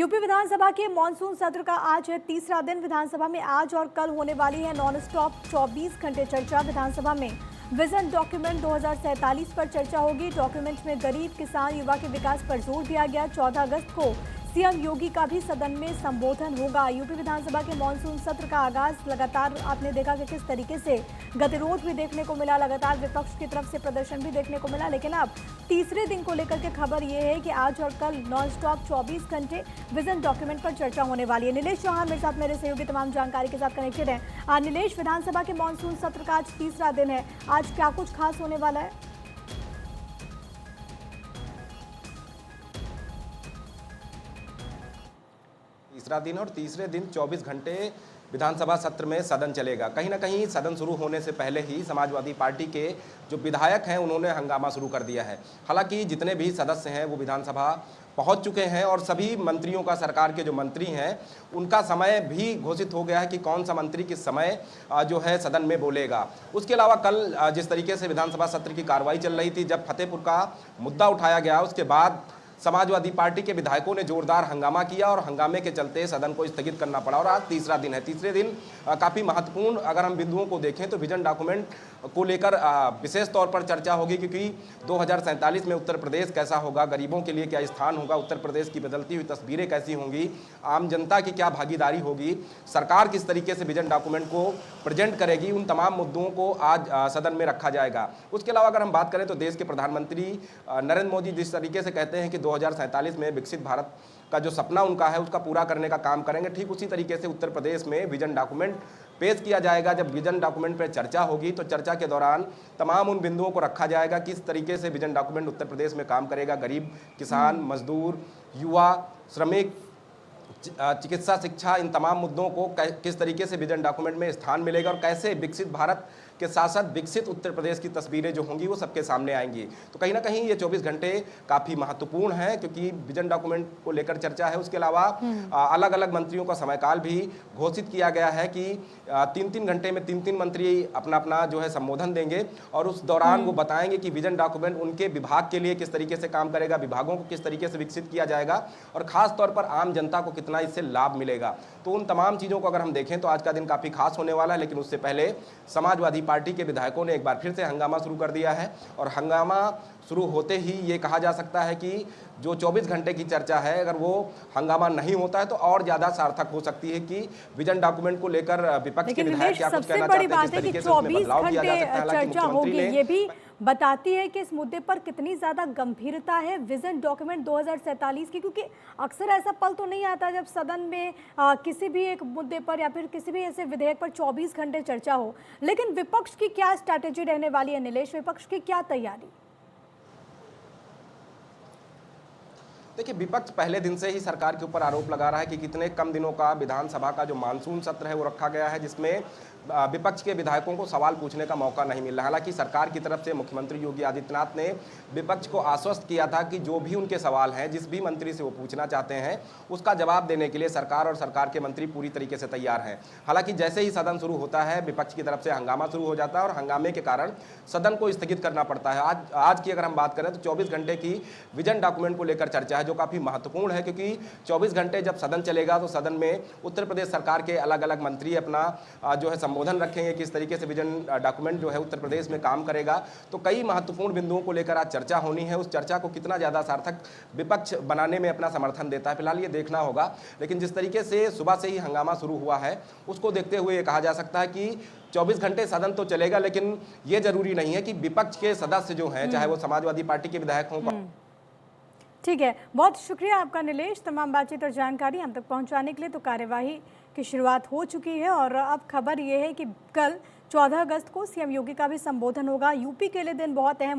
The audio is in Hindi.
यूपी विधानसभा के मॉनसून सत्र का आज है तीसरा दिन। विधानसभा में आज और कल होने वाली है नॉन स्टॉप 24 घंटे चर्चा। विधानसभा में विजन डॉक्यूमेंट 2047 पर चर्चा होगी। डॉक्यूमेंट में गरीब, किसान, युवा के विकास पर जोर दिया गया। 14 अगस्त को सीएम योगी का भी सदन में संबोधन होगा। यूपी विधानसभा के मॉनसून सत्र का आगाज लगातार आपने देखा कि किस तरीके से गतिरोध भी देखने को मिला, लगातार विपक्ष की तरफ से प्रदर्शन भी देखने को मिला। लेकिन अब तीसरे दिन को लेकर के खबर ये है कि आज और कल नॉन स्टॉप 24 घंटे विजन डॉक्यूमेंट पर चर्चा होने वाली है। नीलेश चौहान मेरे साथ, मेरे सहयोगी तमाम जानकारी के साथ कनेक्टेड है। नीलेश, विधानसभा के मॉनसून सत्र का आज तीसरा दिन है, आज क्या कुछ खास होने वाला है? तीसरा दिन और तीसरे दिन 24 घंटे विधानसभा सत्र में सदन चलेगा। कहीं ना कहीं सदन शुरू होने से पहले ही समाजवादी पार्टी के जो विधायक हैं उन्होंने हंगामा शुरू कर दिया है। हालांकि जितने भी सदस्य हैं वो विधानसभा पहुंच चुके हैं और सभी मंत्रियों का, सरकार के जो मंत्री हैं उनका समय भी घोषित हो गया है कि कौन सा मंत्री किस समय जो है सदन में बोलेगा। उसके अलावा कल जिस तरीके से विधानसभा सत्र की कार्रवाई चल रही थी, जब फतेहपुर का मुद्दा उठाया गया, उसके बाद समाजवादी पार्टी के विधायकों ने जोरदार हंगामा किया और हंगामे के चलते सदन को स्थगित करना पड़ा। और आज तीसरा दिन है। तीसरे दिन काफ़ी महत्वपूर्ण अगर हम बिंदुओं को देखें तो विजन डॉक्यूमेंट को लेकर विशेष तौर पर चर्चा होगी, क्योंकि 2047 में उत्तर प्रदेश कैसा होगा, गरीबों के लिए क्या स्थान होगा, उत्तर प्रदेश की बदलती हुई तस्वीरें कैसी होंगी, आम जनता की क्या भागीदारी होगी, सरकार किस तरीके से विजन डॉक्यूमेंट को प्रेजेंट करेगी, उन तमाम मुद्दों को आज सदन में रखा जाएगा। उसके अलावा अगर हम बात करें तो देश के प्रधानमंत्री नरेंद्र मोदी जिस तरीके से कहते हैं कि 2047 में विकसित भारत का जो सपना उनका है उसका पूरा करने का काम करेंगे, ठीक उसी तरीके से उत्तर प्रदेश में विजन डॉक्यूमेंट पेश किया जाएगा। जब विजन डॉक्यूमेंट पर चर्चा होगी तो चर्चा के दौरान तमाम उन बिंदुओं को रखा जाएगा किस तरीके से विजन डॉक्यूमेंट उत्तर प्रदेश में काम करेगा। गरीब, किसान, मजदूर, युवा, श्रमिक, चिकित्सा, शिक्षा, इन तमाम मुद्दों को किस तरीके से विजन डॉक्यूमेंट में स्थान मिलेगा और कैसे विकसित भारत के साथ साथ विकसित उत्तर प्रदेश की तस्वीरें जो होंगी वो सबके सामने आएंगी। तो कहीं ना कहीं ये 24 घंटे काफ़ी महत्वपूर्ण है, क्योंकि विजन डॉक्यूमेंट को लेकर चर्चा है। उसके अलावा अलग अलग मंत्रियों का समयकाल भी घोषित किया गया है कि 3-3 घंटे में 3-3 मंत्री अपना अपना जो है संबोधन देंगे और उस दौरान वो बताएंगे कि विजन डॉक्यूमेंट उनके विभाग के लिए किस तरीके से काम करेगा, विभागों को किस तरीके से विकसित किया जाएगा और खास तौर पर आम जनता को कितना इससे लाभ मिलेगा। तो उन तमाम चीज़ों को अगर हम देखें तो आज का दिन काफ़ी खास होने वाला है। लेकिन उससे पहले समाजवादी पार्टी के विधायकों ने एक बार फिर से हंगामा शुरू कर दिया है और हंगामा शुरू होते ही ये कहा जा सकता है कि जो 24 घंटे की चर्चा है, अगर वो हंगामा नहीं होता है तो और ज़्यादा सार्थक हो सकती है कि विजन डॉक्यूमेंट को लेकर विपक्ष के विधायक क्या कुछ कहना चाहते हैं, किस तरीके से उसमें बदलाव किया जा सकता है। हालांकि मुख्यमंत्री ने ये भी बताती है कि इस मुद्दे पर कितनी ज्यादा गंभीरता है विजन डॉक्यूमेंट 2047 की, क्योंकि अक्सर ऐसा पल तो नहीं आता जब सदन में किसी भी एक मुद्दे पर या फिर किसी भी ऐसे विधेयक पर 24 घंटे चर्चा हो। लेकिन विपक्ष की क्या स्ट्रैटेजी रहने वाली है नीलेश, विपक्ष की क्या तैयारी? देखिए, विपक्ष पहले दिन से ही सरकार के ऊपर आरोप लगा रहा है कि कितने कम दिनों का विधानसभा का जो मानसून सत्र है वो रखा गया है, जिसमें विपक्ष के विधायकों को सवाल पूछने का मौका नहीं मिल रहा। हालांकि सरकार की तरफ से मुख्यमंत्री योगी आदित्यनाथ ने विपक्ष को आश्वस्त किया था कि जो भी उनके सवाल हैं, जिस भी मंत्री से वो पूछना चाहते हैं, उसका जवाब देने के लिए सरकार और सरकार के मंत्री पूरी तरीके से तैयार हैं। हालांकि जैसे ही सदन शुरू होता है विपक्ष की तरफ से हंगामा शुरू हो जाता है और हंगामे के कारण सदन को स्थगित करना पड़ता है। आज की अगर हम बात करें तो 24 घंटे की विजन डॉक्यूमेंट को लेकर चर्चा है, जो काफ़ी महत्वपूर्ण है, क्योंकि 24 घंटे जब सदन चलेगा तो सदन में उत्तर प्रदेश सरकार के अलग अलग मंत्री अपना जो है संबोधन रखेंगे, किस तरीके से विजन डॉक्यूमेंट जो है उत्तर प्रदेश में काम करेगा। तो कई महत्वपूर्ण बिंदुओं को लेकर आज चर्चा होनी है। उस चर्चा को कितना ज़्यादा सार्थक विपक्ष बनाने में अपना समर्थन देता है, फिलहाल ये देखना होगा। लेकिन जिस तरीके से सुबह से ही हंगामा शुरू हुआ है उसको देखते हुए ये कहा जा सकता है कि 24 घंटे सदन तो चलेगा, लेकिन ये जरूरी नहीं है कि विपक्ष के सदस्य जो हैं, चाहे वो समाजवादी पार्टी के विधायक हों। ठीक है, बहुत शुक्रिया आपका नीलेश, तमाम बातचीत और जानकारी हम तक पहुंचाने के लिए। तो कार्यवाही की शुरुआत हो चुकी है और अब खबर ये है कि कल 14 अगस्त को सीएम योगी का भी संबोधन होगा। यूपी के लिए दिन बहुत अहम हो